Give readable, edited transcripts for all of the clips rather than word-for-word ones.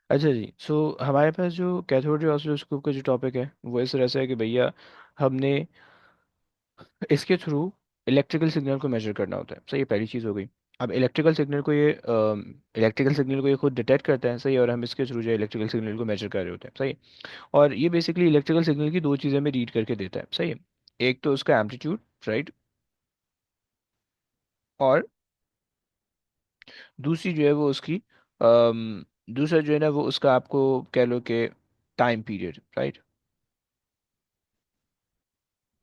अच्छा जी, सो हमारे पास जो कैथोड रे ऑसिलोस्कोप का जो टॉपिक है वो इस तरह से है कि भैया हमने इसके थ्रू इलेक्ट्रिकल सिग्नल को मेजर करना होता है। सही, ये पहली चीज़ हो गई। अब इलेक्ट्रिकल सिग्नल को ये खुद डिटेक्ट करता है, सही, और हम इसके थ्रू जो इलेक्ट्रिकल सिग्नल को मेजर कर रहे होते हैं, सही। और ये बेसिकली इलेक्ट्रिकल सिग्नल की दो चीज़ें में रीड करके देता है, सही है। एक तो उसका एम्पलीट्यूड, राइट, और दूसरी जो है वो उसकी दूसरा जो है ना वो उसका आपको कह लो कि टाइम पीरियड, राइट।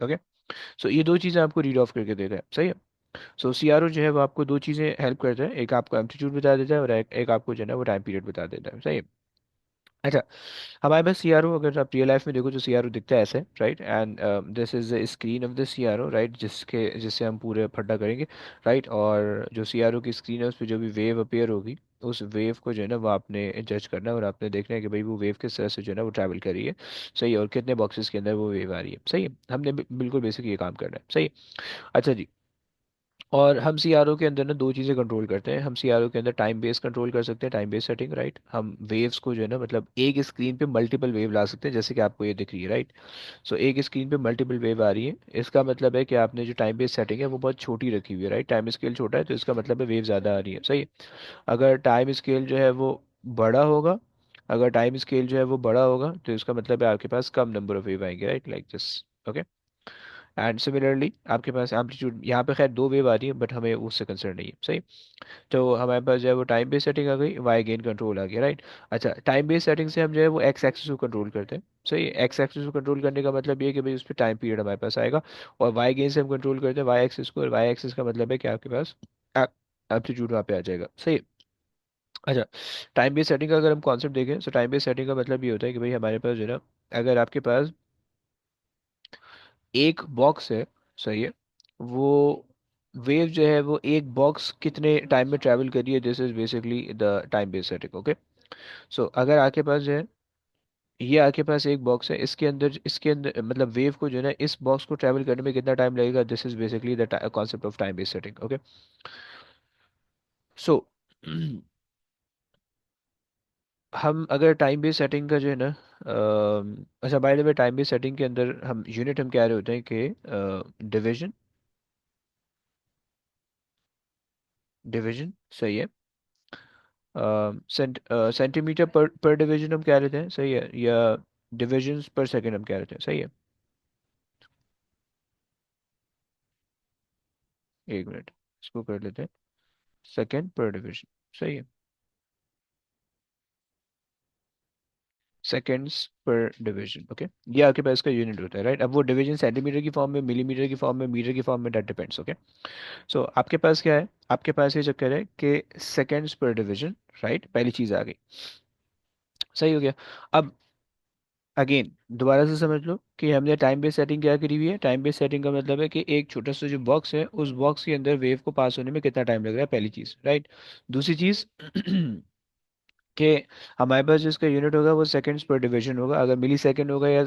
ओके, सो ये दो चीज़ें आपको रीड ऑफ करके देता है, सही है। सो सीआरओ जो है वो आपको दो चीज़ें हेल्प करता है, एक आपको एम्पलीट्यूड बता देता है और एक आपको जो है ना वो टाइम पीरियड बता देता है, सही है। अच्छा, हमारे पास सीआरओ अगर आप रियल लाइफ में देखो तो सीआरओ दिखता है ऐसे, right, and this is the screen of the CRO, right, जिससे हम पूरे फड्डा करेंगे, राइट। और जो सीआरओ की स्क्रीन है उस पर जो भी वेव अपीयर होगी, उस वेव को जो है ना वो आपने जज करना है और आपने देखना है कि भाई वो वेव किस तरह से जो है ना वो ट्रैवल कर रही है, सही है, और कितने बॉक्सेस के अंदर वो वेव आ रही है, सही है। हमने बिल्कुल बेसिक ये काम करना है, सही है। अच्छा जी, और हम सीआरओ के अंदर ना दो चीज़ें कंट्रोल करते हैं। हम सीआरओ के अंदर टाइम बेस कंट्रोल कर सकते हैं, टाइम बेस सेटिंग, राइट। हम वेव्स को जो है ना मतलब एक स्क्रीन पे मल्टीपल वेव ला सकते हैं, जैसे कि आपको ये दिख रही है, राइट। सो एक स्क्रीन पे मल्टीपल वेव आ रही है, इसका मतलब है कि आपने जो टाइम बेस सेटिंग है वो बहुत छोटी रखी हुई है, राइट। टाइम स्केल छोटा है तो इसका मतलब है वेव ज़्यादा आ रही है, सही है। अगर टाइम स्केल जो है वो बड़ा होगा अगर टाइम स्केल जो है वो बड़ा होगा तो इसका मतलब है आपके पास कम नंबर ऑफ वेव आएंगे, right, like this. Okay, and similarly आपके पास एम्पलीट्यूड, यहाँ पे खैर दो वेव आ रही है बट हमें उससे कंसर्न नहीं है, सही। तो हमारे पास जो है वो टाइम बेस्ड सेटिंग आ गई, वाई गेन कंट्रोल आ गया, राइट। अच्छा, टाइम बेस्ड सेटिंग से हम जो है वो एक्स एक्सिस को कंट्रोल करते हैं, सही। एक्स एक्सिस को कंट्रोल करने का मतलब ये है कि भाई उस पर टाइम पीरियड हमारे पास आएगा। और वाई गेन से हम कंट्रोल करते हैं वाई एक्सिस को, और वाई एक्सिस का मतलब है कि आपके पास एम्पलीट्यूड वहाँ पे आ जाएगा, सही। अच्छा, टाइम बेस्ड सेटिंग का अगर हम कॉन्सेप्ट देखें तो टाइम बेस्ड सेटिंग का मतलब ये होता है कि भाई हमारे पास जो है ना, अगर आपके पास एक बॉक्स है, सही है, वो वेव जो है वो एक बॉक्स कितने टाइम में ट्रैवल करी है, this is basically the time based setting, okay. So अगर आपके पास जो है ये आपके पास एक बॉक्स है, इसके अंदर मतलब वेव को जो है ना इस बॉक्स को ट्रैवल करने में कितना टाइम लगेगा, this is basically the concept of time based setting, okay. So हम अगर टाइम बेस्ड सेटिंग का जो है ना अच्छा, by the way time based setting के अंदर हम यूनिट हम कह रहे होते हैं कि डिवीजन, डिवीजन, सही है। सेंटीमीटर पर पर डिवीजन हम कह रहे थे, सही है, या डिविजन्स पर सेकंड हम कह रहे थे, सही है। एक मिनट, इसको कर लेते हैं सेकंड पर डिवीजन, सही है, सेकंड्स पर डिवीजन, ओके। ये आपके पास का यूनिट होता है, राइट। अब वो डिवीजन सेंटीमीटर की फॉर्म में, मिलीमीटर की फॉर्म में, मीटर की फॉर्म में, दैट डिपेंड्स, ओके। सो आपके पास क्या है, आपके पास ये चक्कर है कि सेकंड्स पर डिवीजन, राइट, पहली चीज आ गई, सही हो गया। अब अगेन दोबारा से समझ लो कि हमने टाइम बेस्ड सेटिंग क्या करी हुई है। टाइम बेस्ड सेटिंग का मतलब है कि एक छोटा सा जो बॉक्स है उस बॉक्स के अंदर वेव को पास होने में कितना टाइम लग रहा है, पहली चीज, राइट। दूसरी चीज कि हमारे पास जिसका यूनिट होगा वो सेकंड्स पर डिवीजन होगा। अगर मिली सेकंड होगा या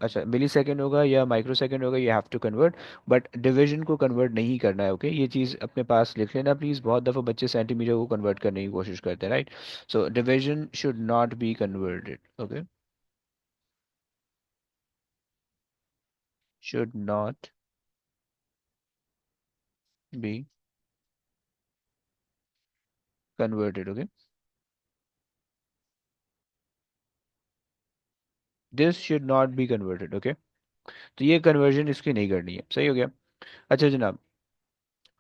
अच्छा मिली सेकंड होगा या माइक्रो सेकंड होगा, you have to convert, but division को कन्वर्ट नहीं करना है, ओके। ये चीज़ अपने पास लिख लेना प्लीज़, बहुत दफ़ा बच्चे सेंटीमीटर को कन्वर्ट करने की कोशिश करते हैं, right. So division should not be converted, okay, should not be converted, okay. This should not be converted, okay. तो ये कन्वर्जन इसकी नहीं करनी है, सही हो गया। अच्छा जनाब,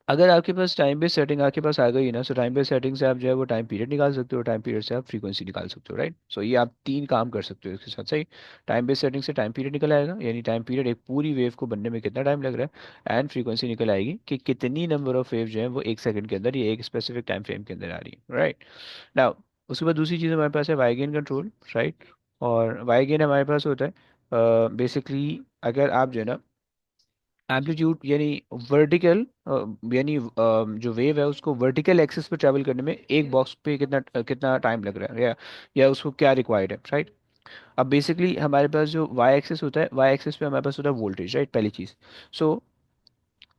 अगर आपके पास टाइम बेस्ड सेटिंग आपके पास आ गई ना, सो टाइम बेस्ड सेटिंग से आप जो है वो टाइम पीरियड निकाल सकते हो, टाइम पीरियड से आप फ्रीक्वेंसी निकाल सकते हो, राइट। सो ये आप तीन काम कर सकते हो इसके साथ, सही। टाइम बेस्ड सेटिंग से टाइम पीरियड निकल आएगा, यानी टाइम पीरियड एक पूरी वेव को बनने में कितना टाइम लग रहा है, एंड फ्रीक्वेंसी निकल आएगी कि कितनी नंबर ऑफ वेव जो है वो एक सेकंड के अंदर या एक स्पेसिफिक टाइम फ्रेम के अंदर आ रही है, राइट। नाउ उसके बाद दूसरी चीज़ हमारे पास है वाई गेन कंट्रोल, राइट। और वाई गेन हमारे पास होता है बेसिकली अगर आप जो है ना एम्पलीट्यूड यानी वर्टिकल यानी जो वेव है उसको वर्टिकल एक्सिस पे ट्रैवल करने में एक बॉक्स पे कितना टाइम लग रहा है, या उसको क्या रिक्वायर्ड है, राइट। अब बेसिकली हमारे पास जो वाई एक्सिस होता है, वाई एक्सिस पे हमारे पास होता है वोल्टेज, राइट, पहली चीज़। सो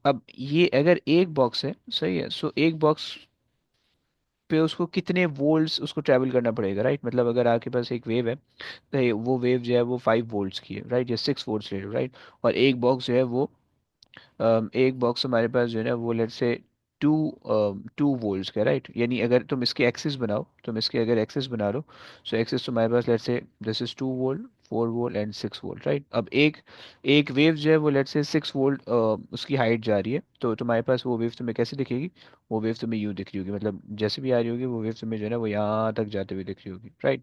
अब ये अगर एक बॉक्स है, सही है, सो एक बॉक्स पे उसको कितने वोल्ट्स उसको ट्रैवल करना पड़ेगा, राइट। मतलब अगर आपके पास एक वेव है, तो वो वेव जो है वो 5 वोल्ट्स की है, राइट, या 6 वोल्ट्स ले लो, राइट। और एक बॉक्स जो है वो एक बॉक्स हमारे पास जो है ना वो लेट से टू 2 वोल्ट्स का, राइट। यानी अगर तुम इसके एक्सिस बनाओ, तुम इसके अगर एक्सिस बना लो, सो एक्सिस तुम्हारे पास लेट से this is 2 volt, 4 volt and 6 volt, right. अब एक एक वेव जो है वो लेट से 6 वोल्ट उसकी हाइट जा रही है, तो तुम्हारे पास वो वेव तुम्हें कैसे दिखेगी? वो वेव तुम्हें यूँ दिख रही होगी, मतलब जैसे भी आ रही होगी वो वेव तुम्हें जो है ना वो यहाँ तक जाते हुए दिख रही होगी, राइट।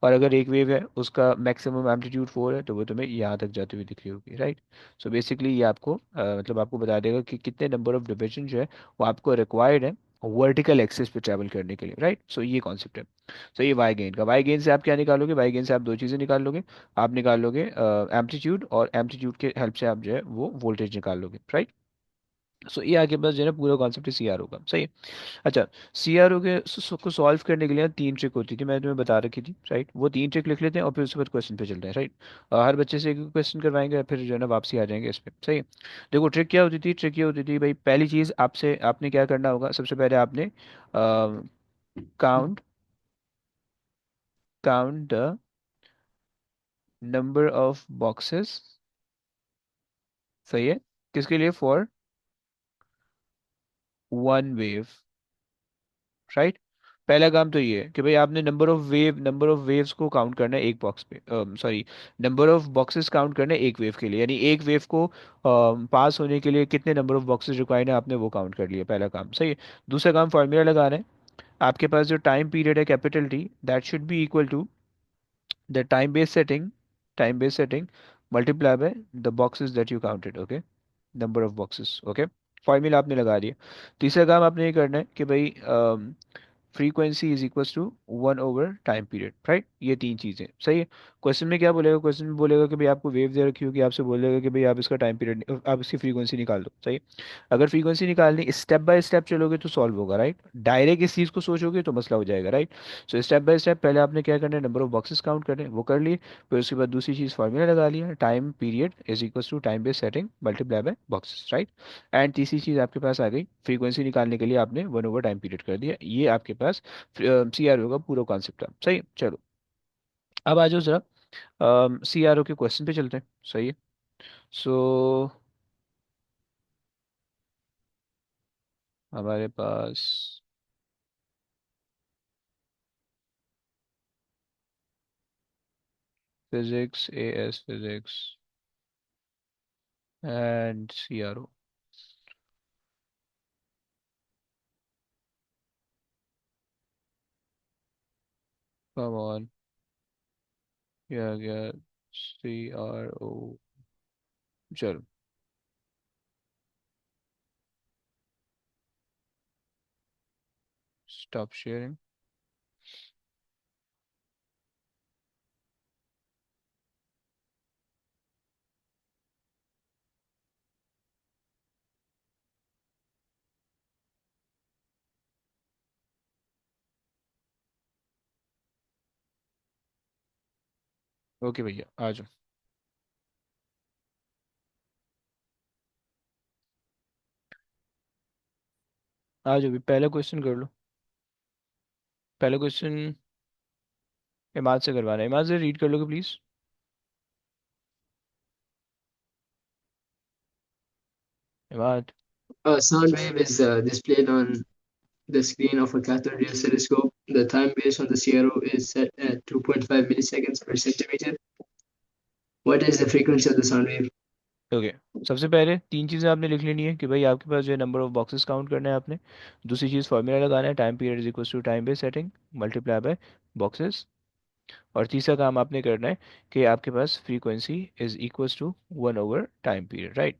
और अगर एक वेव है उसका मैक्सिमम एम्पलीट्यूड 4 है, तो वो तुम्हें यहाँ तक जाती हुई दिख रही होगी, राइट। सो बेसिकली ये आपको मतलब आपको बता देगा कि कितने नंबर ऑफ डिविजन जो है वो आपको रिक्वायर्ड है वर्टिकल एक्सिस पे ट्रैवल करने के लिए, राइट। सो ये कॉन्सेप्ट है। सो ये वाई गेन का, वाई गेन से आप क्या निकालोगे? वाई गेन से आप दो चीज़ें निकाल लोगे। आप निकाल लोगे एम्पलीट्यूड, और एम्पलीट्यूड के हेल्प से आप जो है वो वोल्टेज निकाल लोगे, राइट। सो ये आपके पास जो है ना पूरा कॉन्सेप्ट सी आर होगा, सही है। अच्छा, सीआरओ के को सॉल्व करने के लिए ना 3 ट्रिक होती थी, मैंने तुम्हें बता रखी थी, राइट। वो 3 ट्रिक लिख लेते हैं और फिर उसके बाद क्वेश्चन पे चलते हैं, राइट। हर बच्चे से एक क्वेश्चन करवाएंगे और फिर जो है ना वापसी आ जाएंगे इस पे, सही है। देखो ट्रिक क्या होती थी, ट्रिक ये होती थी भाई, पहली चीज़ आपसे आपने क्या करना होगा, सबसे पहले आपने count count the number of boxes, सही है, किसके लिए? For one wave, right. पहला काम तो ये है कि भाई आपने नंबर ऑफ वेव्स को काउंट करना है एक बॉक्स पे, sorry, number of boxes count करना है एक वेव के लिए, यानी एक वेव को पास होने के लिए कितने नंबर ऑफ बॉक्सेस रिक्वायर्ड है आपने वो काउंट कर लिया, पहला काम, सही है। दूसरा काम फार्मूला लगाना है। आपके पास जो टाइम पीरियड है capital T, that should be equal to the time base setting multiply by the boxes that you counted, okay, number of boxes, okay. Formula आपने लगा दिया। तीसरा काम आपने ये करना है कि भाई frequency is equals to 1 over time period, right. ये 3 चीजें, सही है। क्वेश्चन में क्या बोलेगा? क्वेश्चन में बोलेगा कि भाई आपको वेव दे रखी होगी, आपसे बोलेगा कि भाई आप इसका टाइम पीरियड, आप इसकी फ्रीक्वेंसी निकाल दो, सही है। अगर फ्रीक्वेंसी निकालनी स्टेप बाय स्टेप चलोगे तो सॉल्व होगा, राइट। डायरेक्ट इस चीज़ को सोचोगे तो मसला हो जाएगा, right. So step by step पहले आपने क्या करना है, नंबर ऑफ बॉक्सेस काउंट करने हैं, वो कर लिए। फिर उसके बाद दूसरी चीज़ फार्मूला लगा लिया, time period is equals to time base setting multiply by boxes, right. And तीसरी चीज़ आपके पास आ गई, फ्रीक्वेंसी निकालने के लिए आपने 1 ओवर टाइम पीरियड कर दिया। ये आपके पास सीआरओ का पूरा कॉन्सेप्ट है, सही। चलो अब आ जाओ जरा सीआरओ के क्वेश्चन पे चलते हैं, सही है। सो हमारे पास physics, AS physics and CRO, come on, क्या गया? सीआरओ, चलो स्टॉप शेयरिंग। ओके भैया आ जाओ, आ जाओ भी, पहला क्वेश्चन कर लो। पहला क्वेश्चन इमाद से करवाना है, इमाद से रीड कर लोगे please. Imad. Sound wave is displayed on the screen of a cathode ray oscilloscope. The time based on the CRO is set at 2.5 milliseconds per centimeter. What is the frequency of the sound wave? Okay, सबसे पहले 3 चीज़ें आपने लिख लेनी है कि भाई आपके पास जो है नंबर ऑफ बॉक्सेस काउंट करना है आपने। दूसरी चीज़ फार्मूला लगाना है, time period is equal to time base setting multiply by boxes. और तीसरा काम आपने करना है कि आपके पास frequency is equals to 1 over time period, right.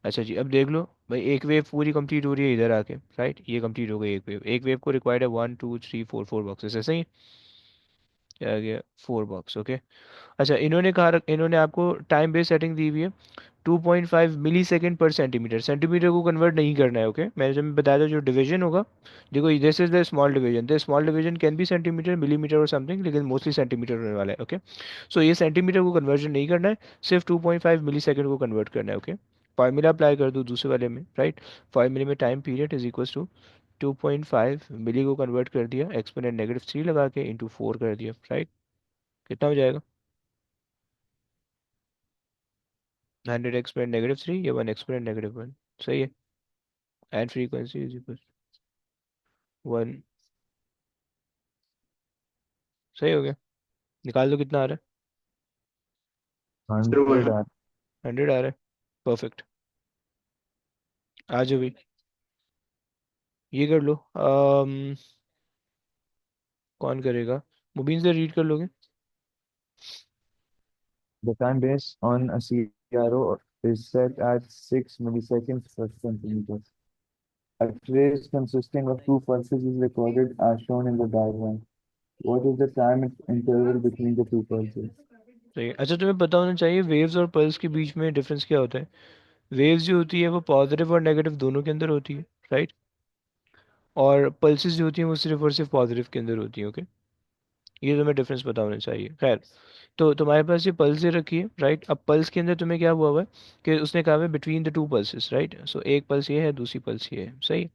अच्छा जी, अब देख लो भाई, एक वेव पूरी कंप्लीट हो रही है इधर आके, राइट। ये कंप्लीट हो गई एक वेव को रिक्वायर्ड है 1 2 3 4 4 बॉक्सेस, ऐसे ही आ गया 4 बॉक्स, ओके। अच्छा, इन्होंने आपको टाइम बेस सेटिंग दी हुई है 2.5 मिली सेकेंड पर सेंटीमीटर, सेंटीमीटर को कन्वर्ट नहीं करना है, ओके। मैंने जब बताया था जो डिवीजन होगा, देखो this is the small division, the small division can be centimetre, millimetre और समथिंग, लेकिन मोस्टली सेंटीमीटर होने वाला है, ओके। सो ये सेंटीमीटर को कन्वर्जन नहीं करना है, सिर्फ 2.5 मिली सेकेंड को कन्वर्ट करना है, ओके। फार्मूला अप्लाई कर दो दूसरे वाले में, राइट। फार्मूले में time period is equal to 2.5 milli को कन्वर्ट कर दिया, एक्सपोनेंट -3 लगा के इंटू 4 कर दिया, राइट? कितना हो जाएगा? 100 एक्सपोनेंट -3 या 1 एक्सपोनेंट -1? सही है। And frequency is equal 1। सही हो गया। निकाल दो कितना आ रहा 01। 100 आर। है? 100 आ रहा है। परफेक्ट। आ जाओ भाई, ये कर लो। कौन करेगा? मुबीन से रीड कर लोगे? The time based on a CRO is set at 6 milliseconds per centimeter. A trace consisting of two pulses is recorded as shown in the diagram. What is the time interval between the two pulses? सही है। अच्छा, तुम्हें पता होना चाहिए waves और pulse के बीच में डिफरेंस क्या होता है। वेव्स जो होती है वो पॉजिटिव और नेगेटिव दोनों के अंदर होती है, राइट? और पल्सेस जो होती हैं वो सिर्फ और सिर्फ पॉजिटिव के अंदर होती हैं, ओके? ये तुम्हें डिफरेंस पता होना चाहिए। खैर, तो तुम्हारे पास ये पल्स दे रखी है, राइट? अब पल्स के अंदर तुम्हें क्या हुआ हुआ है कि उसने कहा है between the two pulses, right? So एक पल्स ये है, दूसरी पल्स ये है, सही?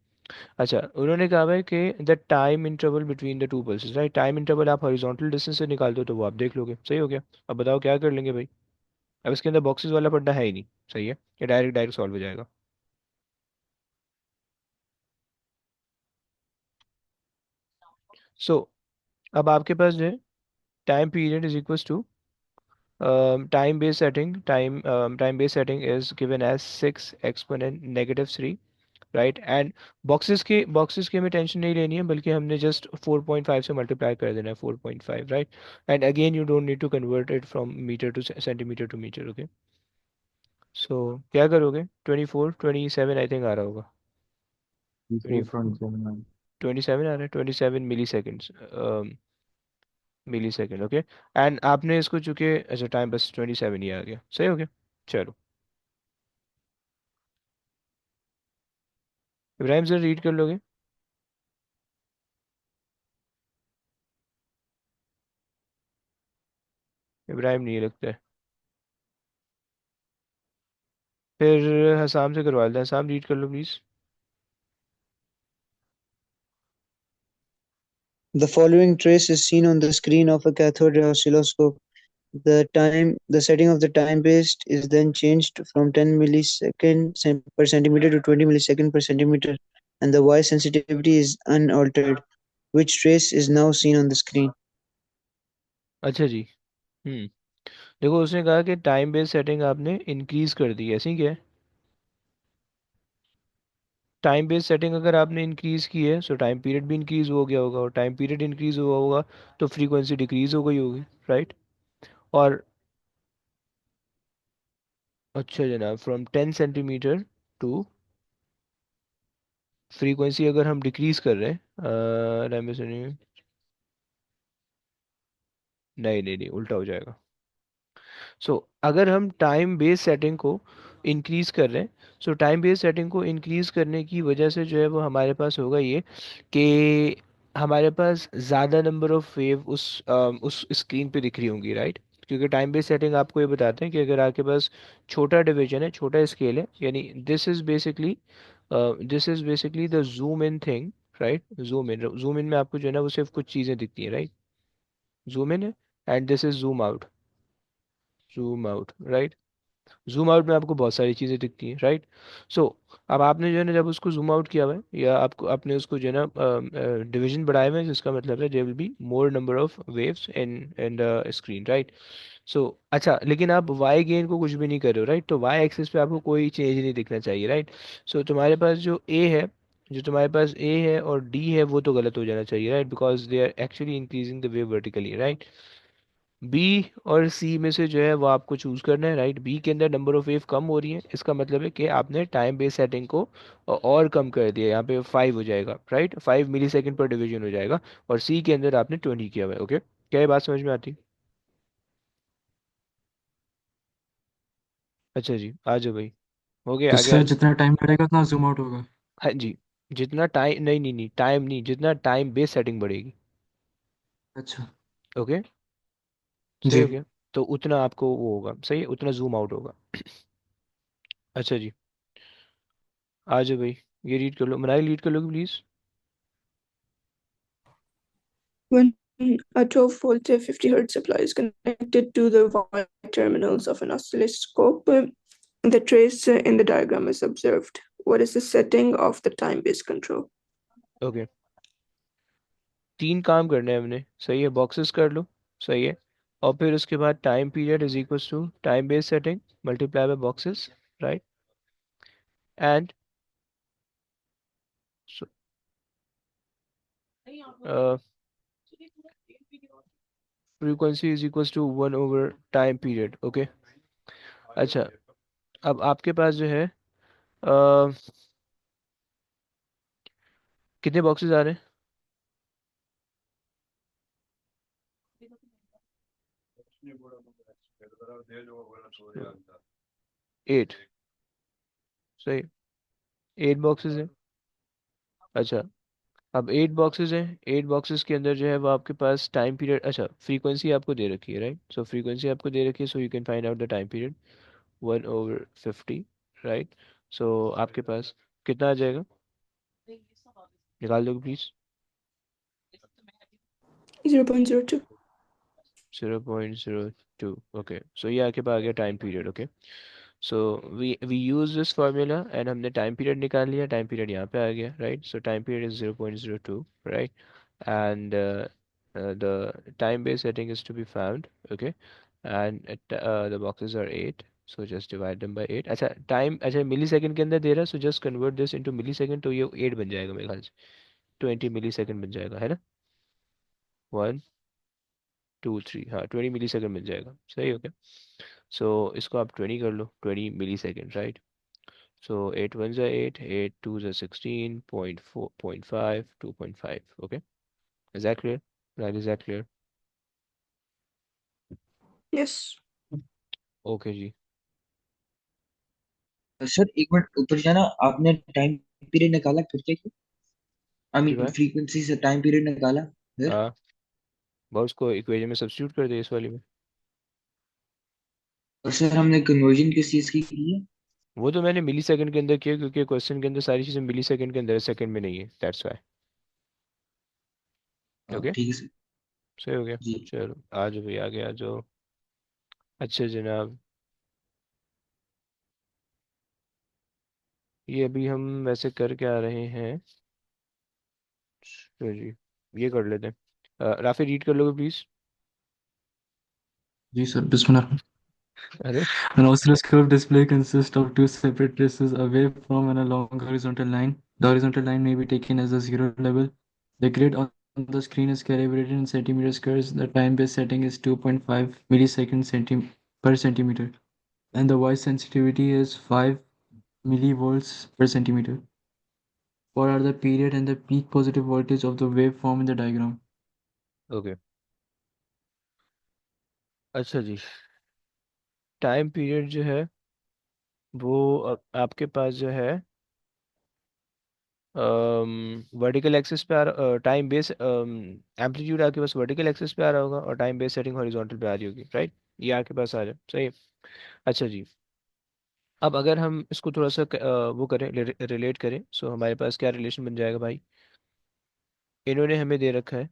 अच्छा, उन्होंने कहा है कि the time interval between the two pulses, right? Time interval आप हॉरिजॉन्टल डिस्टेंस से निकाल दो तो वो आप देख लोगे, सही हो गया? अब बताओ क्या कर लेंगे भाई? अब इसके अंदर बॉक्सेस वाला पढ़ना है ही नहीं, सही है? ये डायरेक्ट डायरेक्ट सॉल्व हो जाएगा। सो अब आपके पास जो है time period is equal to time based setting is given as 6 exponent -3, right? And boxes की हमें टेंशन नहीं लेनी है, बल्कि हमने जस्ट 4.5 से मल्टीप्लाई कर देना है, 4.5, right? And again you don't need to convert it from metre to centimetre to metre, okay? So क्या करोगे? 27 आई थिंक आ रहा होगा। Before 24, 27. 27 आ रहा है, 27 milliseconds, millisecond, okay? And आपने इसको चूंकि अच्छा टाइम बस 27 ही आ गया, सही हो गया। चलो, इब्राहिम सर रीड कर लोगे? इब्राहिम नहीं लगता है। फिर हसाम से करवा लेते हैं। हसाम रीड कर लो please. The following trace is seen on the screen of a cathode ray oscilloscope. The setting of the time base is then changed from 10 millisecond per centimeter to 20 millisecond per centimeter, and the Y sensitivity is unaltered. Which trace is now seen on the screen? अच्छा जी। हम्म। देखो, उसने कहा कि time based setting आपने increase कर दी, ऐसे ही क्या है? टाइम बेस्ड सेटिंग अगर आपने इंक्रीज की है सो टाइम पीरियड भी इंक्रीज हो गया होगा, और टाइम पीरियड इंक्रीज हुआ होगा तो फ्रीक्वेंसी डिक्रीज हो गई होगी, राइट? और अच्छा जनाब, फ्रॉम 10 सेंटीमीटर टू, फ्रीक्वेंसी अगर हम डिक्रीज कर रहे हैं टाइम बेस्ड सेटिंग, नहीं नहीं नहीं, उल्टा हो जाएगा। सो अगर हम टाइम बेस सेटिंग को इंक्रीज कर रहे हैं, सो टाइम बेस सेटिंग को इंक्रीज करने की वजह से जो है वो हमारे पास होगा ये कि हमारे पास ज़्यादा नंबर ऑफ वेव उस स्क्रीन पे दिख रही होंगी, राइट? क्योंकि टाइम बेस सेटिंग आपको ये बताते हैं कि अगर आपके पास छोटा डिवीजन है, छोटा स्केल है, यानी this is basically the zoom in thing, right? Zoom in में आपको जो है ना वो सिर्फ कुछ चीज़ें दिखती हैं, राइट? जूम इन है, and this is zoom out. Zoom out, right? Zoom out में आपको बहुत सारी चीज़ें दिखती हैं, राइट? सो अब आपने जो है ना जब उसको जूम आउट किया हुआ है, या आपको आपने उसको जो है ना डिवीजन बढ़ाए हुए हैं, जिसका मतलब है there will be more number of waves in in the screen, right? So अच्छा, लेकिन आप वाई गेन को कुछ भी नहीं कर रहे हो, राइट? तो वाई एक्सिस पे आपको कोई चेंज नहीं दिखना चाहिए, राइट? सो तुम्हारे पास जो ए है और डी है वो तो गलत हो जाना चाहिए, right? Because they are actually increasing the wave vertically, right? B और सी में से जो है वो आपको चूज करना है, राइट? बी के अंदर नंबर ऑफ वेव कम हो रही है, इसका मतलब है कि आपने टाइम बेस सेटिंग को और कम कर दिया, यहाँ पे 5 हो जाएगा, राइट? 5 मिली सेकेंड पर डिवीजन हो जाएगा। और सी के अंदर आपने 20 किया हुआ है, ओके? क्या ये बात समझ में आती? अच्छा जी, आ जाओ भाई, हो गया तो आगे सर जितना टाइम बढ़ेगा उतना जूम आउट होगा। हाँ जी, जितना टाइम, नहीं नहीं नहीं, टाइम नहीं, जितना टाइम बेस सेटिंग बढ़ेगी, अच्छा। ओके? सही जी। हो गया। तो उतना आपको वो होगा, सही है, उतना जूम आउट होगा। अच्छा जी, आ जाओ भाई, ये रीड कर लो, मनाई रीड कर लो please. When a 12 volt 50 hertz supply is connected to the Y terminals of an oscilloscope, the trace in the diagram is observed. What is the setting of the time-based control? Okay, तीन काम करने हैं हमने, सही है, boxes कर लो, सही है, और फिर उसके बाद time period is equals to time based setting multiply by boxes, right, and frequency is equals to 1 over time period, okay. अच्छा, अब आपके पास जो है कितने बॉक्सेस आ रहे हैं? 8, सही, 8 बॉक्सेस हैं। अच्छा, अब 8 बॉक्सेस हैं, 8 बॉक्सेस के अंदर जो है वो आपके पास टाइम पीरियड, अच्छा फ्रीक्वेंसी आपको दे रखी है, राइट, सो फ्रीक्वेंसी आपको दे रखी है, so you can find out the time period 1/50, right. So आपके पास कितना आ जाएगा, निकाल दोगे प्लीज? 0.02. 0.02, ओके, सो ये आपके पास आ गया time period, okay. So we use this formula and हमने टाइम पीरियड निकाल लिया, टाइम पीरियड यहाँ पे आ गया, right, so time period is 0.02, right, and the time base setting is to be found, okay, and the boxes are 8, so just divide them by 8। अच्छा time, अच्छा मिली second के अंदर दे रहा है, so just convert this into millisecond, तो ये 8 बन जाएगा मेरे ख्याल से, 20 मिली सेकंड बन जाएगा, है ना, 1 2 3, हाँ 20 मिली सेकंड बन जाएगा, सही हो गया। सो इसको आप 20 कर लो, 20 मिली second, right. So 8 1 8, 8 2 16, 0.4, 0.5, 2.5, okay, is that clear? Right, is that clear? Yes. Okay जी। सर एक मिनट ऊपर जाना, आपने टाइम पीरियड निकाला फिर से? आई जी मीन भाई, फ्रीक्वेंसी से टाइम पीरियड निकाला फिर? हाँ, बहुत उसको इक्वेशन में सब्स्टिट्यूट कर दे इस वाली में। और सर हमने कन्वर्जन किस चीज की है? वो तो मैंने मिली सेकंड के अंदर किया, क्योंकि क्वेश्चन के अंदर सारी चीज़ें मिली सेकंड के अंदर है, सेकंड में नहीं है, दैट्स वाई। ओके, ठीक है सर। सही हो गया। जी। चलो आ जाओ भाई, आगे आ जाओ। अच्छा जनाब, ये अभी हम वैसे कर क्या रहे हैं, चलो जी ये कर लेते हैं। राफी रीड कर लोगे प्लीज? जी सर, बिस्मिल्लाह। अरे An oscilloscope display consists of two separate traces, a waveform and a long horizontal line. The horizontal line may be taken as the zero level. The grid on the screen is calibrated in centimeter squares. The time-based setting is 2.5 milliseconds per centimeter, and the voice sensitivity is 5 millivolts per centimeter. What are the period and the peak positive voltage of the waveform in the diagram? Okay, अच्छा जी, time period जो है वो आपके पास जो है vertical axis पे आ रहा, टाइम बेस एम्पलीट्यूड आपके पास वर्टिकल एक्सिस पे आ रहा होगा, और टाइम बेस सेटिंग हॉरिजॉन्टल पे आ रही होगी, राइट, ये आपके पास आ जाए, सही है। अच्छा जी, अब अगर हम इसको थोड़ा सा वो करें, रिलेट करें, सो हमारे पास क्या रिलेशन बन जाएगा भाई, इन्होंने हमें दे रखा है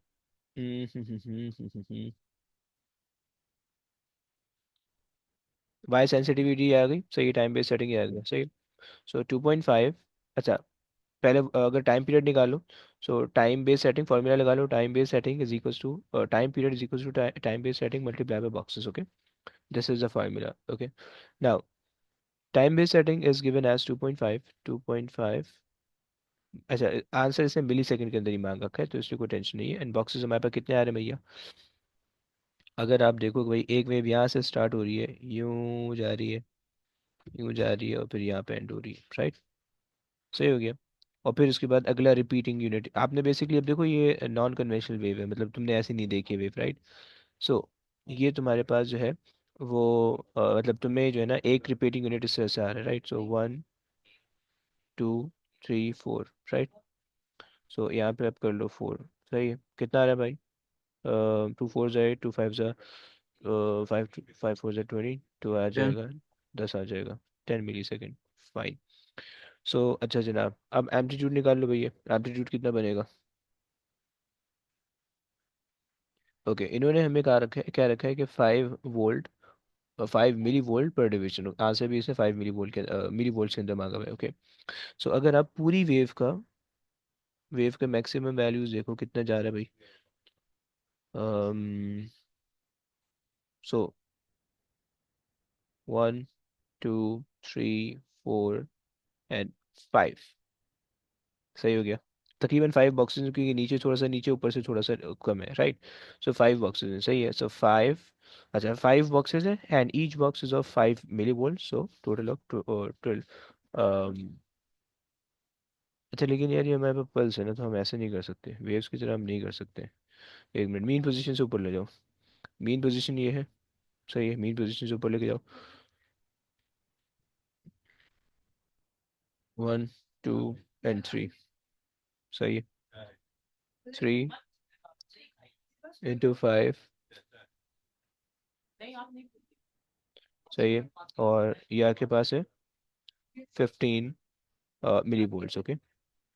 वाई सेंसिटिविटी आ गई, सही, टाइम बेस सेटिंग आ गया, सही। सो 2.5, अच्छा पहले अगर टाइम पीरियड निकालो, so time base setting formula लगा लो, time base setting is equals to time period is equals to time base setting multiply by boxes, okay, this is the formula, okay. Now time base setting is given as 2.5, 2.5, अच्छा answer इसने मिली second के अंदर ही मांग रखा है, तो इसलिए कोई टेंशन नहीं है। एंड बॉक्सेस हमारे पास कितने आ रहे हैं भैया, अगर आप देखो कि भाई एक वेव यहाँ से स्टार्ट हो रही है, यूं जा रही है, यूं जा रही है, और फिर यहाँ पे एंड हो रही है, राइट, सही हो गया। और फिर उसके बाद अगला रिपीटिंग यूनिट आपने बेसिकली, अब देखो ये नॉन कन्वेंशनल वेव है, मतलब तुमने ऐसे नहीं देखी वेव, राइट। सो ये तुम्हारे पास जो है वो मतलब तुम्हें जो है ना एक रिपीटिंग यूनिट इस तरह से आ रहा है, राइट, सो 1 2 3 4, राइट। सो यहाँ पे आप कर लो 4, सही है, कितना आ रहा है भाई, 2 4 ज़ा 8, 2 5 ज़ा 5 4 ज़ा 20, 2 आ 10। जाएगा, 10 आ जाएगा, 10 मिली सेकेंड, फाइन। सो अच्छा जनाब, अब एम्पलीट्यूड निकाल लो भैया, एम्पलीट्यूड कितना बनेगा? ओके, इन्होंने हमें कहा रखा है, क्या रखा है कि 5 वोल्ट, 5 मिली वोल्ट पर डिवीजन, आंसर भी इसे 5 मिली वोल्ट के मिली वोल्ट के अंदर मांगा हुआ है। ओके, सो अगर आप पूरी वेव का मैक्सिमम वैल्यूज देखो कितना जा रहा है भाई। सो 1 2 3 4 एंड 5, सही हो गया। तकरीबन 5 बॉक्सेस, क्योंकि नीचे थोड़ा सा, नीचे ऊपर से थोड़ा सा कम है, राइट। सो 5 बॉक्सेस है, सही है। सो 5, अच्छा 5 बॉक्सेस है and each box is of 5 millivolt, so total of 12। अच्छा लेकिन यार ये हमारे पास पल्स है ना, तो हम ऐसे नहीं कर सकते, वेव्स की तरह हम नहीं कर सकते। एक मिनट, मीन पोजीशन से ऊपर ले जाओ। मीन पोजीशन ये है, सही है, मीन पोजीशन से ऊपर लेके जाओ। 1 2 एंड 3, सही है। 3 into 5, सही है। और ये आपके पास है 15 मिली वोल्ट्स। ओके,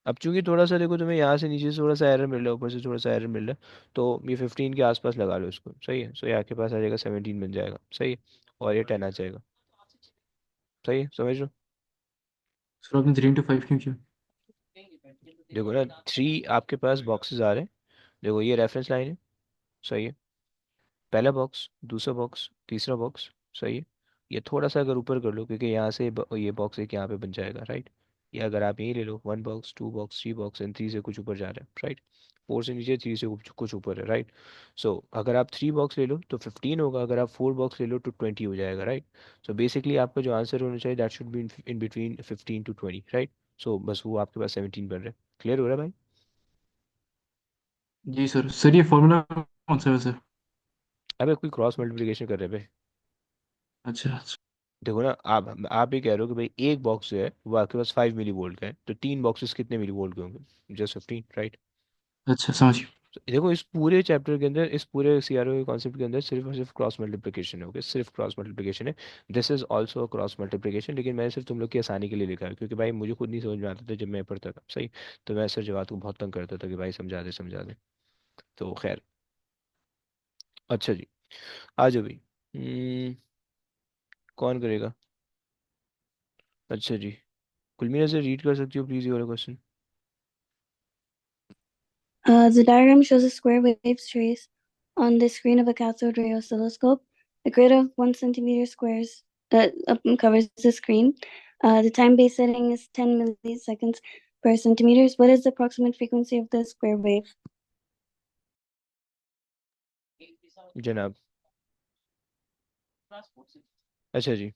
अब चूंकि थोड़ा सा देखो, तुम्हें यहाँ से नीचे से थोड़ा सा एरर मिल रहा है, ऊपर से थोड़ा सा एरर मिल रहा है, तो ये 15 के आसपास लगा लो इसको, सही है। सो ये आपके पास आ जाएगा 17 बन जाएगा, सही है। और ये 10 आ जाएगा, सही है, समझ लो। सर आपने 3 into 5 क्यों किया? देखो ना, 3 आपके पास बॉक्सेस आ रहे हैं, देखो ये रेफरेंस लाइन है, सही है। पहला बॉक्स, दूसरा बॉक्स, तीसरा बॉक्स, सही है। ये थोड़ा सा अगर ऊपर कर लो, क्योंकि यहाँ से ये बॉक्स एक यहाँ पे बन जाएगा, राइट। या अगर आप यही ले लो, 1 बॉक्स, 2 बॉक्स, 3 बॉक्स एंड 3 से कुछ ऊपर जा रहा है, राइट। 4 से नीचे, 3 से कुछ ऊपर है, राइट। सो अगर आप 3 बॉक्स ले लो तो 15 होगा, अगर आप 4 बॉक्स ले लो तो 20 हो जाएगा, राइट। सो बेसिकली आपका जो आंसर होना चाहिए, that should be in between 15 to 20, right. So बस वो आपके पास 17 बन रहा है। क्लियर हो रहा है भाई? जी सर ये फॉर्मूला कौन सा है वैसे? अबे कोई क्रॉस मल्टीप्लिकेशन कर रहे हैं। अच्छा देखो ना, आप ये कह रहे हो कि भाई एक बॉक्स जो है वो आपके पास 5 मिली वोल्ट का है, तो 3 बॉक्सेस कितने मिली वोल्ट के होंगे? Just 15, right. अच्छा समझ गया। देखो इस पूरे चैप्टर के अंदर, इस पूरे सीआरओ के कॉन्सेप्ट के अंदर सिर्फ और सिर्फ क्रॉस मल्टीप्लिकेशन है, ओके, सिर्फ क्रॉस मल्टीप्लिकेशन है। This is also cross multiplication, लेकिन मैंने सिर्फ तुम लोग की आसानी के लिए लिखा है, क्योंकि भाई मुझे खुद नहीं समझ में आता था जब मैं पढ़ता था, सही। तो मैं सर जवाब को बहुत तंग करता था कि भाई समझा दे, समझा दे। तो खैर, अच्छा जी, आ जाओ भाई। कौन करेगा? अच्छा जी, कुलमीना से रीड कर सकती हो प्लीज ये वाला question? The diagram shows a square wave trace on the screen of a cathode ray oscilloscope. The grid of 1 centimeter squares covers the screen. The time-base setting is 10 milliseconds per centimeters. What is the approximate frequency of the square wave? जनाब, अच्छा जी,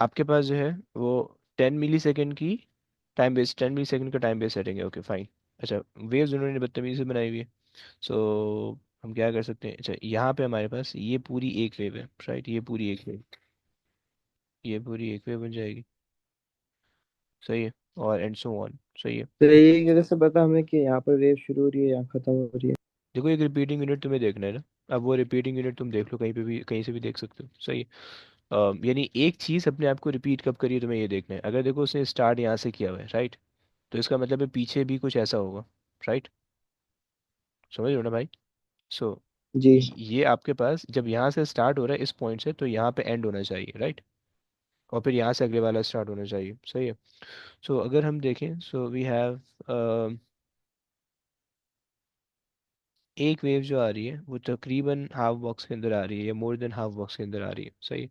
आपके पास जो है वो 10 मिली second की time base, 10 मिली second का time base setting है, ओके फाइन। अच्छा, वेव्स उन्होंने बदतमीजी से बनाई हुई है। सो हम क्या कर सकते हैं, अच्छा यहाँ पे हमारे पास ये पूरी एक वेव है, राइट, ये पूरी एक वेव, ये पूरी एक वेव बन जाएगी, सही है। और एंड सो ऑन, सही है। तो ये कैसे पता हमें कि यहाँ पर वेव शुरू हो रही है या खत्म हो रही है? देखो एक रिपीटिंग यूनिट तुम्हें देखना है ना, अब वो रिपीटिंग यूनिट तुम देख लो, कहीं पे भी, कहीं से भी देख सकते हो, सही है। यानी एक चीज़ अपने आप को रिपीट कब करिए तुम्हें ये देखना है, अगर देखो उसने स्टार्ट यहाँ से किया हुआ है, राइट, तो इसका मतलब है पीछे भी कुछ ऐसा होगा, राइट। समझ रहे हो ना भाई? सो जी। ये आपके पास जब यहाँ से स्टार्ट हो रहा है इस पॉइंट से, तो यहाँ पे एंड होना चाहिए, राइट। और फिर यहाँ से अगले वाला स्टार्ट होना चाहिए, सही है। सो अगर हम देखें, सो वी हैव एक वेव जो आ रही है वो तकरीबन हाफ बॉक्स के अंदर आ रही है, या मोर देन हाफ बॉक्स के अंदर आ रही है, सही।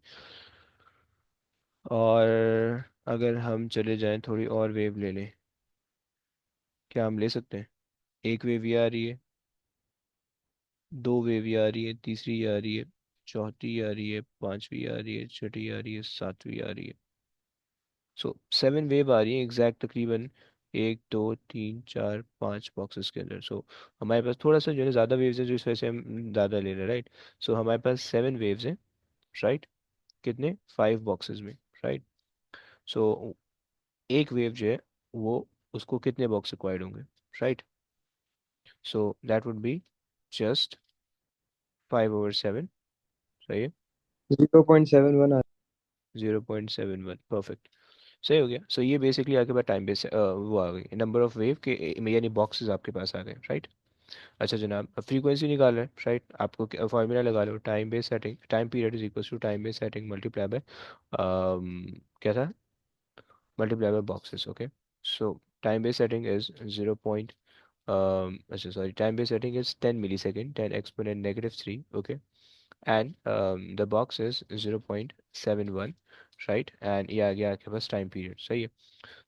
और अगर हम चले जाएं थोड़ी और वेव ले लें, क्या हम ले सकते हैं? एक वेव ये आ रही है, दो वेव ये आ रही है, तीसरी ये आ रही है, चौथी आ रही है, पांचवी आ रही है, छठी आ रही है, सातवीं आ रही है। सो 7 वेव आ रही है एग्जैक्ट, तकरीबन 1 2 3 4 5 बॉक्सेस के अंदर। सो हमारे पास थोड़ा सा जो है ज़्यादा वेव्स है, जो इस वजह से हम ज़्यादा ले रहे हैं, राइट। सो हमारे पास 7 वेव्स हैं, राइट। कितने? 5 बॉक्सेस में, राइट। सो एक वेव जो है वो, उसको कितने बॉक्स रिक्वायर्ड होंगे, right. So that would be just 5/7, सही है। 0.71 0.71, परफेक्ट, सही हो गया। सो ये बेसिकली आपके पास टाइम बेस वो आ गई, नंबर ऑफ वेव के यानी बॉक्सेस आपके पास आ गए, राइट। अच्छा जनाब, फ्रीक्वेंसी निकाल रहे हैं राइट, आपको फॉर्मूला लगा लो, time base setting, time period is equal to time base setting multiply by क्या था, multiply by boxes, okay. So time base setting is 0. अच्छा sorry, time base setting is 10 millisecond, 10 exponent negative 3, okay. And the box is 0.71 right, and ये आ गया आपके पास time period, सही है।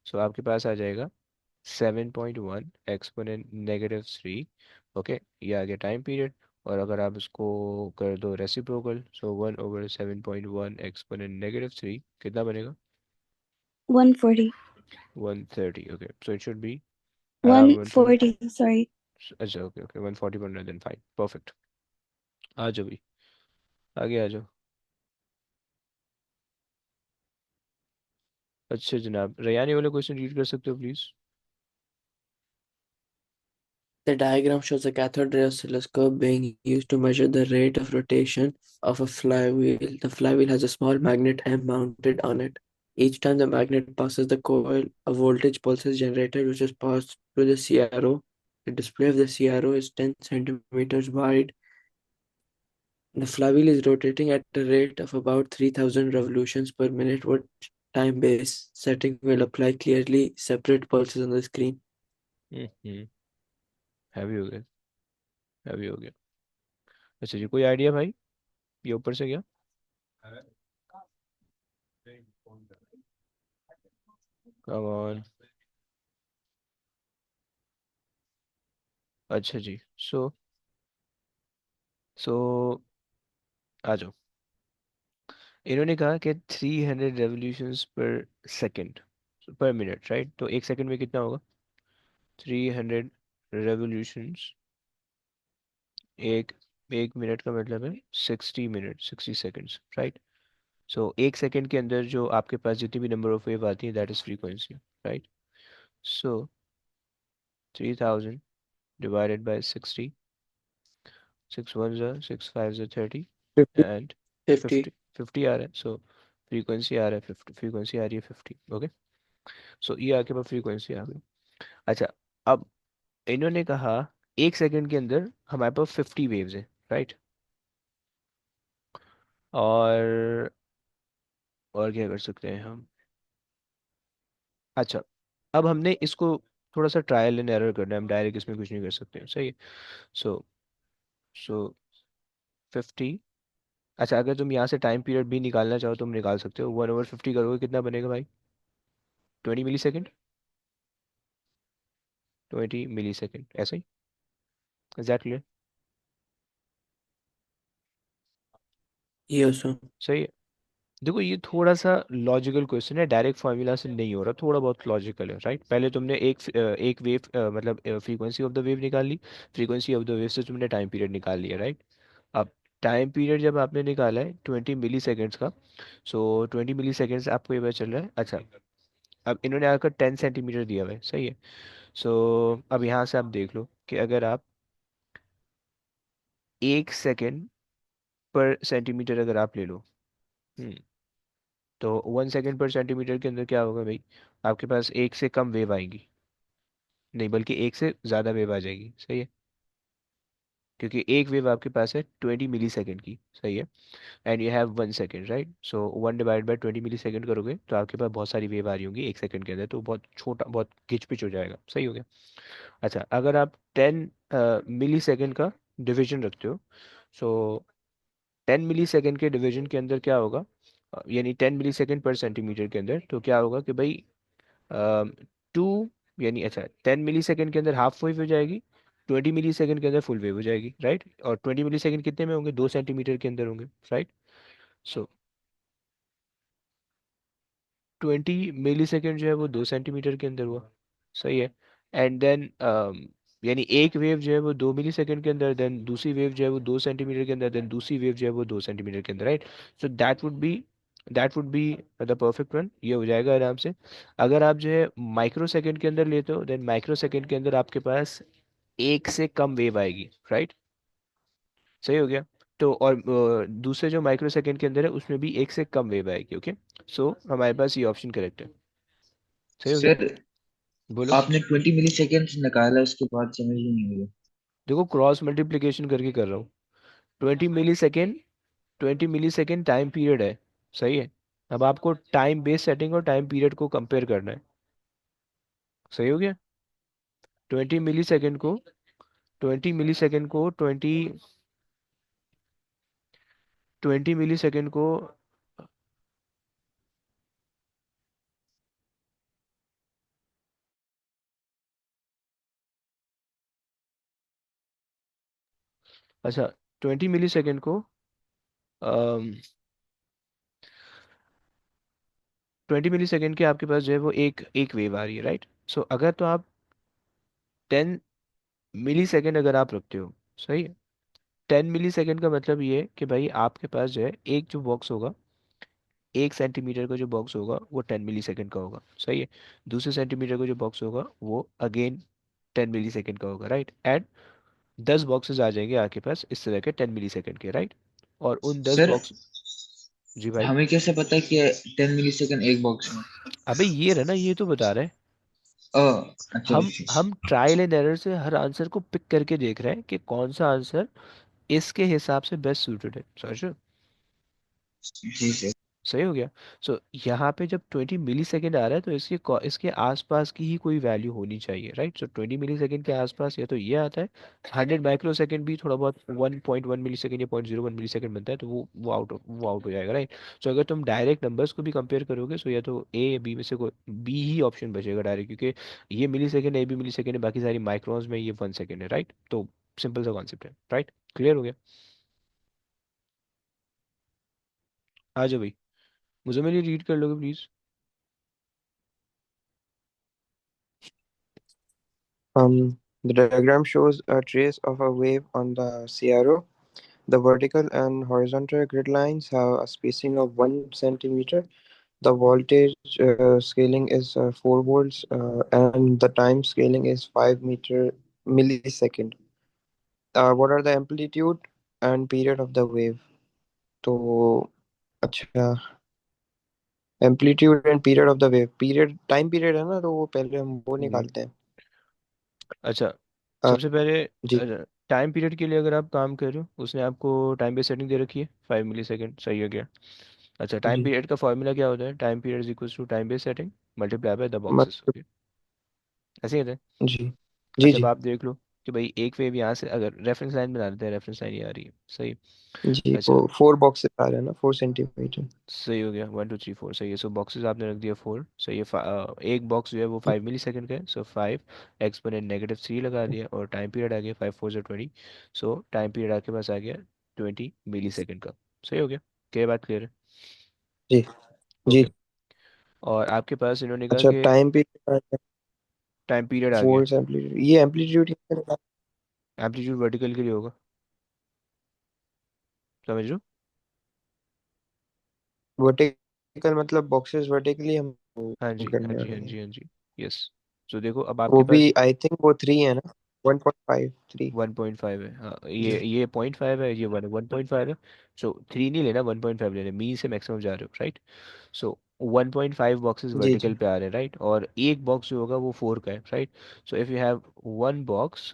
सो आपके पास आ जाएगा 7.1 एक्सपोनेंट नेगेटिव 3, ओके, ये आ गया टाइम पीरियड। और अगर आप इसको कर दो रेसिप्रोकल, सो 1/7.1 एक्सपोनेंट नेगेटिव 3 कितना बनेगा? 140. 130, okay, so it should be around 120। 140, sorry. अच्छा ओके ओके, 140 बन रहा है, देन फाइन, परफेक्ट। आ जाओ भी, आगे आ जाओ। अच्छा जनाब, रयान ये वाला क्वेश्चन रीड कर सकते हो please? The diagram shows a cathode ray oscilloscope being used to measure the rate of rotation of a flywheel. The flywheel has a small magnet M mounted on it. Each time the magnet passes the coil, a voltage pulse is generated which is passed through the CRO. The display of the CRO is 10 centimeters wide. The flywheel is rotating at a rate of about 3000 revolutions per minute. What time base setting will apply clearly separate pulses on the screen? Hmm, heavy हो गया, heavy हो गया। अच्छा जी, कोई idea भाई, ये ऊपर से क्या? Come on. अच्छा जी, सो आ जाओ। इन्होंने कहा कि 300 रेवोल्यूशंस पर सेकंड, पर मिनट राइट, तो एक सेकंड में कितना होगा? 300 रेवोल्यूशंस, एक एक मिनट का मतलब है 60 मिनट, 60 सेकंड्स राइट। सो एक सेकंड के अंदर जो आपके पास जितनी भी नंबर ऑफ वेव आती है that is frequency right. So 3000 divided by 60, 6 1 6 5 30 50. And 50. 50, 50 आ रहा है, सो फ्रीक्वेंसी आ रहा है 50, फ्रीक्वेंसी आ रही है 50, ओके। सो ये आपके पास फ्रीक्वेंसी आ गई। अच्छा, अब इन्होंने कहा एक सेकंड के अंदर हमारे पास 50 वेव्स हैं राइट। और और क्या कर सकते हैं हम? अच्छा, अब हमने इसको थोड़ा सा ट्रायल एंड एरर करना है, हम डायरेक्ट इसमें कुछ नहीं कर सकते, सही है। सो सो 50, अच्छा अगर तुम यहाँ से टाइम पीरियड भी निकालना चाहो तुम निकाल सकते हो, 1/50 करोगे कितना बनेगा भाई? 20 मिली सेकेंड, 20 मिली सेकेंड, ऐसा ही, एग्जैक्टली, Yes, sir. सही है। देखो ये थोड़ा सा लॉजिकल क्वेश्चन है, डायरेक्ट फॉर्मूला से नहीं हो रहा, थोड़ा बहुत लॉजिकल है राइट। पहले तुमने एक वेव मतलब फ्रीक्वेंसी ऑफ द वेव निकाल ली, फ्रीक्वेंसी ऑफ द वेव से तुमने टाइम पीरियड निकाल लिया राइट। अब टाइम पीरियड जब आपने निकाला है 20 मिली सेकेंड्स का, सो 20 मिली सेकेंड्स आपको ये पता चल रहा है। अच्छा, अब इन्होंने आकर 10 सेंटीमीटर दिया हुआ है, सही है। सो अब यहाँ से आप देख लो कि अगर आप एक सेकेंड पर सेंटीमीटर अगर आप ले लो, हम्म, तो 1 सेकेंड पर सेंटीमीटर के अंदर क्या होगा भाई? आपके पास एक से कम वेव आएगी, नहीं बल्कि एक से ज़्यादा वेव आ जाएगी, सही है। क्योंकि एक वेव आपके पास है 20 मिली सेकेंड की, सही है, and you have 1 second right. So 1/20 millisecond करोगे तो आपके पास बहुत सारी वेव आ रही होंगी एक सेकेंड के अंदर, तो बहुत छोटा, बहुत घिच पिच हो जाएगा, सही हो गया। अच्छा, अगर आप 10 मिली सेकेंड का डिवीजन रखते हो, सो 10 मिली सेकेंड के डिवीजन के अंदर क्या होगा, यानी 10 मिली सेकेंड पर सेंटीमीटर के अंदर, तो क्या होगा कि भाई 2, यानी अच्छा 10 मिली सेकेंड के अंदर हाफ वेव हो जाएगी, 20 मिली सेकेंड के अंदर फुल वेव हो जाएगी राइट। और 20 मिली सेकेंड कितने में होंगे? 2 सेंटीमीटर के अंदर होंगे राइट। सो 20 मिली सेकेंड जो है वो 2 सेंटीमीटर के अंदर हुआ, सही है। एंड देन यानी एक वेव जो है वो 2 मिली सेकेंड के अंदर, देन दूसरी वेव जो है वो 2 सेंटीमीटर के अंदर, देन दूसरी वेव जो है वो 2 सेंटीमीटर के अंदर right. So that would be the perfect one, ये हो जाएगा आराम से। अगर आप जो है माइक्रो सेकेंड के अंदर लेते हो, देन माइक्रो सेकेंड के अंदर आपके पास एक से कम वेव आएगी राइट, सही हो गया। तो और दूसरे जो माइक्रो सेकेंड के अंदर है उसमें भी एक से कम वेव आएगी, ओके। सो हमारे पास ये ऑप्शन करेक्ट है, सही हो गया। सर बोलो। आपने 20 मिली सेकेंड निकाला, उसके बाद समझ ही नहीं हुआ। देखो क्रॉस मल्टीप्लिकेशन करके कर रहा हूँ। 20 मिली सेकेंड, 20 मिली सेकेंड टाइम पीरियड है, सही है। अब आपको टाइम बेस सेटिंग और टाइम पीरियड को कंपेयर करना है, सही हो गया। 20 मिली सेकेंड को 20 मिली सेकेंड को अच्छा, 20 मिली सेकेंड को 20 मिली सेकेंड के आपके पास जो है वो एक एक वेव आ रही है, राइट। सो अगर तो आप 10 मिली सेकेंड अगर आप रखते हो, सही है। 10 मिली सेकेंड का मतलब ये है कि भाई आपके पास जो है एक जो बॉक्स होगा, 1 सेंटीमीटर का जो बॉक्स होगा वो 10 मिली सेकेंड का होगा, सही है। दूसरे सेंटीमीटर का जो बॉक्स होगा वो अगेन 10 मिली सेकेंड का होगा, राइट। एंड 10 बॉक्सेस आ जाएंगे आपके पास इस तरह के 10 मिली सेकेंड के, राइट। और उन दस सर बॉक्स जी भाई। हमें कैसे पता है कि 10 मिली सेकेंड एक बॉक्स में? अबे ये रहा ना, ये तो बता रहे हैं। ओ अच्छा हम ट्रायल एंड एरर से हर आंसर को पिक करके देख रहे हैं कि कौन सा आंसर इसके हिसाब से बेस्ट सूटेड है, समझ। जी सर। सही हो गया। सो यहाँ पे जब 20 मिली सेकेंड आ रहा है तो इसके आसपास की ही कोई वैल्यू होनी चाहिए, राइट। सो 20 मिली सेकेंड के आसपास या तो ये आता है। 100 माइक्रो सेकेंड भी थोड़ा बहुत 1.1 मिली सेकेंड या 0.01 मिली सेकेंड बनता है, तो वो आउट हो जाएगा, राइट। सो अगर तुम डायरेक्ट नंबर्स को भी कंपेयर करोगे, सो या तो ए या बी में से कोई बी ही ऑप्शन बचेगा डायरेक्ट, क्योंकि ये millisecond, A B millisecond है, बाकी सारी माइक्रोन्स में ये 1 सेकेंड है, राइट। तो सिंपल सा कॉन्सेप्ट है, राइट। क्लियर हो गया। आ जाओ भाई, मुझे मेरी रीड कर लोगे please. The diagram shows a trace of a wave on the CRO. The vertical and horizontal grid lines have a spacing of 1 centimeter. The voltage scaling is 4 volts, and the time scaling is 5 millisecond. What are the amplitude and period of the wave? तो अच्छा, amplitude and period of the wave, period time period है ना, तो वो पहले हम वो हम्म, निकालते हैं। अच्छा। अ, सबसे पहले जी टाइम पीरियड के लिए अगर आप काम कर रहे हो, उसने आपको टाइम बेस सेटिंग दे रखी है 5 मिली सेकेंड, सही हो गया। अच्छा, टाइम जी पीरियड का फॉर्मूला क्या होता है? Time period is equal to time base setting multiply by the boxes, मतलब ओके। ऐसे ही होता है। जी जी अच्छा, अब जी आप देख लो कि भाई एक वेव यहाँ से अगर रेफरेंस लाइन बना देते हैं, रेफरेंस लाइन ये आ रही है, सही। जी, वो अच्छा, 4 बॉक्सेस आ रहे हैं ना, 4 सेंटीमीटर। सही हो गया, 1 2 3 4, सही है। सो बॉक्सेस आपने रख दिया 4, सही है। एक बॉक्स जो है वो 5 मिली सेकेंड का है, सो 5 एक्सपोनेंट -3 लगा दिया, और टाइम पीरियड आ गया 5 4 20। सो टाइम पीरियड आपके पास आ गया 20 मिली सेकेंड का, सही हो गया। क्या बात क्लियर है? जी जी। ओके। और आपके पास इन्होंने कहा अच्छा, कि टाइम पीरियड टाइम पीरियड आ गया। 4 एम्पलीट्यूड, ये एम्पलीट्यूड एम्पलीट्यूड वर्टिकल के लिए होगा, समझ लो। वर्टिकल मतलब बॉक्सेस वर्टिकली हम हाँ जी, हाँ करने जी, वाले हाँ हैं। जी, हाँ जी। यस। सो देखो अब वो आपके भी पास आई थिंक वो 3 है ना, 1.53। 1.5 है, हाँ। जी ये 0.5 है, ये 1.5 है। सो 3 नहीं लेना, 1.5 लेना, मी से मैक्सिमम जा रहे हो, राइट। सो 1.5 बॉक्सेस जी वर्टिकल जी। पे आ रहे हैं, राइट। और एक बॉक्स जो होगा वो 4 का है, right. So if you have one box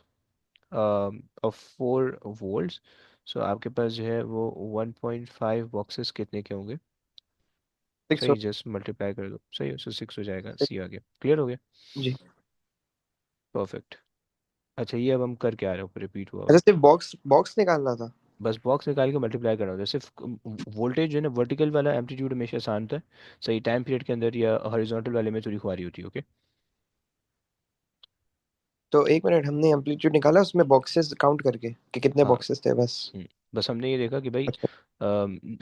of 4 volts, so आपके पास जो है वो 1.5 बॉक्सेस कितने के होंगे? 6 सही, जस्ट मल्टीप्लाई कर दो, सही है। सो 6 हो जाएगा, सी आ गया। क्लियर हो गया। जी। परफेक्ट। अच्छा, ये अब हम कर क्या रहे हो, रिपीट हुआ अच्छा, हुआ। सिर्फ बॉक्स बॉक्स निकालना था। बस बॉक्स निकाल के मल्टीप्लाई करना होता है सिर्फ। वोल्टेज जो है ना, वर्टिकल वाला एम्पलीट्यूड हमेशा आसान होता है, सही। टाइम पीरियड के अंदर या हॉरिजॉन्टल वाले में थोड़ी खुआरी होती है, ओके। तो एक मिनट, हमने एम्पलीट्यूड निकाला उसमें बॉक्सेस काउंट करके कि कितने हाँ। बॉक्सेस थे बस। बस हमने ये देखा कि भाई अच्छा।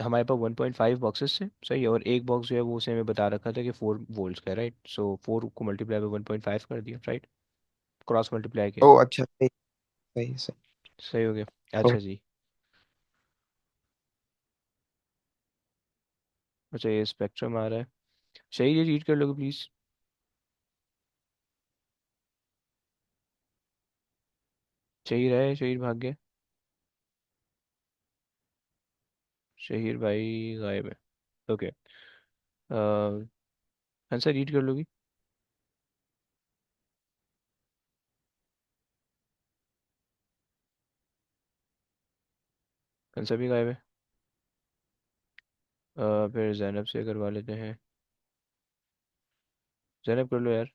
हमारे पास 1.5 बॉक्सेस थे, सही है। और एक बॉक्स जो है वो उसे हमें बता रखा था कि 4 वोल्ट्स का है, राइट। सो 4 को मल्टीप्लाई बाय 1.5 कर दिया, राइट। क्रॉस मल्टीप्लाई किया। ओ अच्छा, सही सही सही। सही हो गया। ओ, अच्छा जी। अच्छा, ये स्पेक्ट्रम आ रहा है, सही। ये रीड कर लोगे प्लीज। शहीर है, शहीर भाग गया। शहीर भाई गायब है, ओके। आंसर रीड कर लोगी। कंसा भी गायब है। फिर जैनब से करवा लेते हैं। जैनब कर लो यार।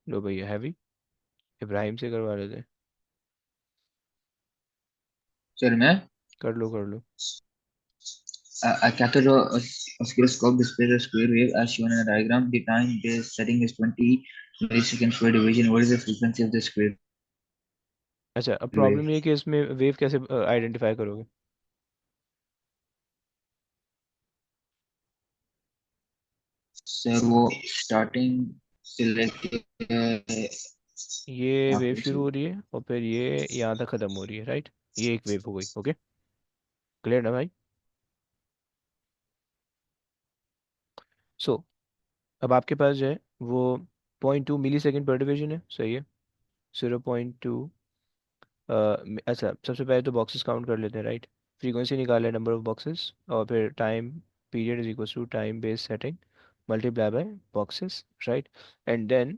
लो भैया हैवी। इब्राहिम से करवा लेते हैं। सर मैं कर लो कर लो। a cathode oscilloscope displays a square wave as shown in a diagram. The time base setting is 20 milliseconds per division. What is the frequency of the square अच्छा, अब wave? प्रॉब्लम ये है कि इसमें वेव कैसे आइडेंटिफाई करोगे? Sir वो starting से लेके ये वेव आखिर शुरू हो रही है और फिर ये यहाँ तक ख़त्म हो रही है, राइट? ये एक वेव हो गई। ओके, क्लियर ना भाई? सो अब आपके पास जो है वो 0.2 मिली सेकेंड पर डिवीजन है, सही है। 0.2। अच्छा, सबसे पहले तो बॉक्सेस काउंट कर लेते हैं, राइट? फ्रीक्वेंसी निकाले, नंबर ऑफ बॉक्सेस, और फिर time period is equal to time base setting multiply by boxes, right? And then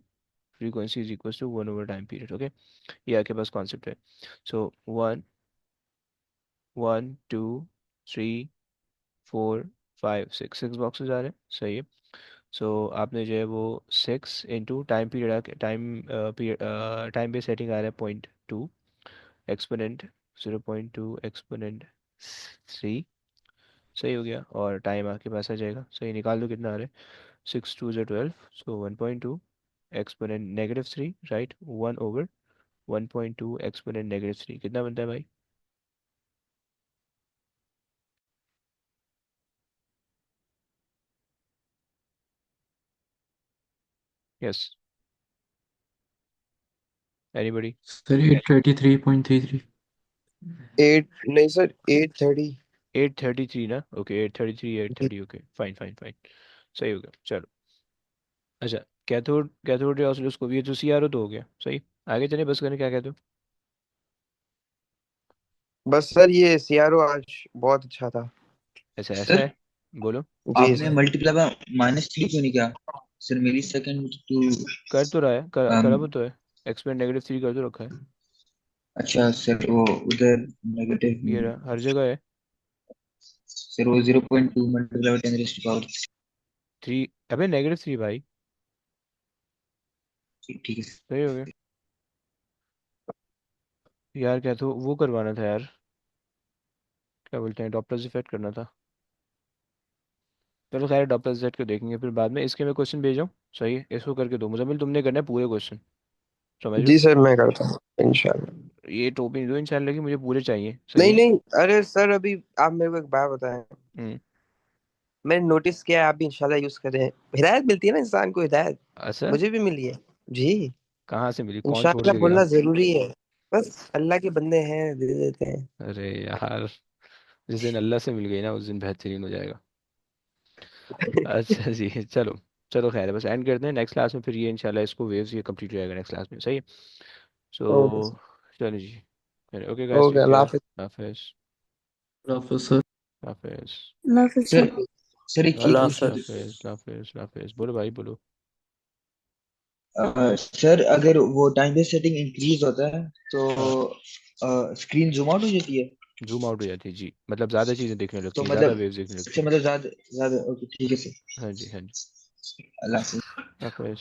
frequency is equal to 1/टाइम पीरियड। ओके, ये आपके पास कॉन्सेप्ट है। सो 1 1 2 3 4 5 6 बॉक्सेस आ रहे हैं, सही है। सो आपने जो है वो 6 into time period time base setting आ रहा है 0.2 एक्सपोनेंट 0.2 एक्सपोनेंट 3, सही हो गया। और टाइम आपके पास आ जाएगा, सही निकाल दो कितना आ रहा है। 6 2 12, सो 1.2 एक्सपोनेंट -3, राइट? 1/1.2 एक्सपोनेंट -3 कितना बनता है भाई? Yes, anybody? सर 833.33। 8 नहीं सर, 830। 833 ना? ओके, 833 जी 830, ओके फाइन फाइन फाइन, सही हो गया। चलो, अच्छा, कैथोड रे ऑसिलोस्कोप, ये तो सीआरओ तो हो गया, सही। आगे चले, बस करें, क्या कहते हो? बस सर, ये सीआरओ आज बहुत अच्छा था। ऐसा ऐसा सर है? बोलो। जी आपने सर। मल्टीप्लाई बाय -3 क्यों नहीं किया? सर मिली सेकंड टू कर तो रहा है, करा वो तो है। एक्सपेंड -3 कर तो रखा है। अच्छा सर वो उधर नेगेटिव ये में। रहा, हर जगह है। सर वो 0.2 मल्टीप्लाई बाय 10⁻⁴ 3? अबे -3 भाई। ठीक है सर। सही हो गया यार। क्या तो वो करवाना था यार, क्या बोलते हैं, डॉपलर इफेक्ट करना था। चलो खैर, डॉपलर इफेक्ट को देखेंगे फिर बाद में। इसके मैं क्वेश्चन भेज रहा हूँ, सही है, इसको करके दो मुझे, तुमने करना है पूरे क्वेश्चन, समझ रहे हो? जी सर, मैं करता हूँ इंशाल्लाह। ये टोपी नहीं दो इंशाल्लाह की, मुझे पूरे चाहिए, सही नहीं है। नहीं, अरे सर अभी आप मेरे को एक बात बताएं। हम्म। मैंने नोटिस किया है, आप भी इंशाल्लाह यूज करें। हिदायत मिलती है ना इंसान को, हिदायत अच्छा, मुझे भी मिली है। जी, कहाँ से मिली, कौन छोड़ इंशाल्लाह के गया? बोलना जरूरी है। बस अल्लाह के बंदे हैं, दे देते हैं। अरे यार, जिस दिन अल्लाह से मिल गई ना, उस दिन बेहतरीन हो जाएगा। अच्छा जी, चलो। चलो खैर है, बस एंड करते हैं नेक्स्ट क्लास में, फिर ये इंशाल्लाह इसको वेव्स ये कंप्लीट हो जाएगा नेक्स्ट क्लास में, सही है। Okay so sir. चलो जी, okay guys, okay, take Allah care. हाफिज। हाफिज। प्रोफेसर। हाफिज। Love is सर सर एक चीज अल्लाह पूछनी थी। हाफ़िज़। हाफिज हाफिज हाफिज, बोलो भाई बोलो। सर अगर वो टाइम बेस सेटिंग इंक्रीज होता है तो हाँ, स्क्रीन जूम आउट हो जाती है। जूम आउट हो जाती है जी, मतलब ज़्यादा चीज़ें देखने तो लगती हैं, ज़्यादा मतलब वेव्स देखने लगती अच्छा हैं। मतलब ज्यादा ज्यादा ओके ठीक है सर। हाँ जी, हाँ जी। अल्लाह हाफिज़। हाफिज।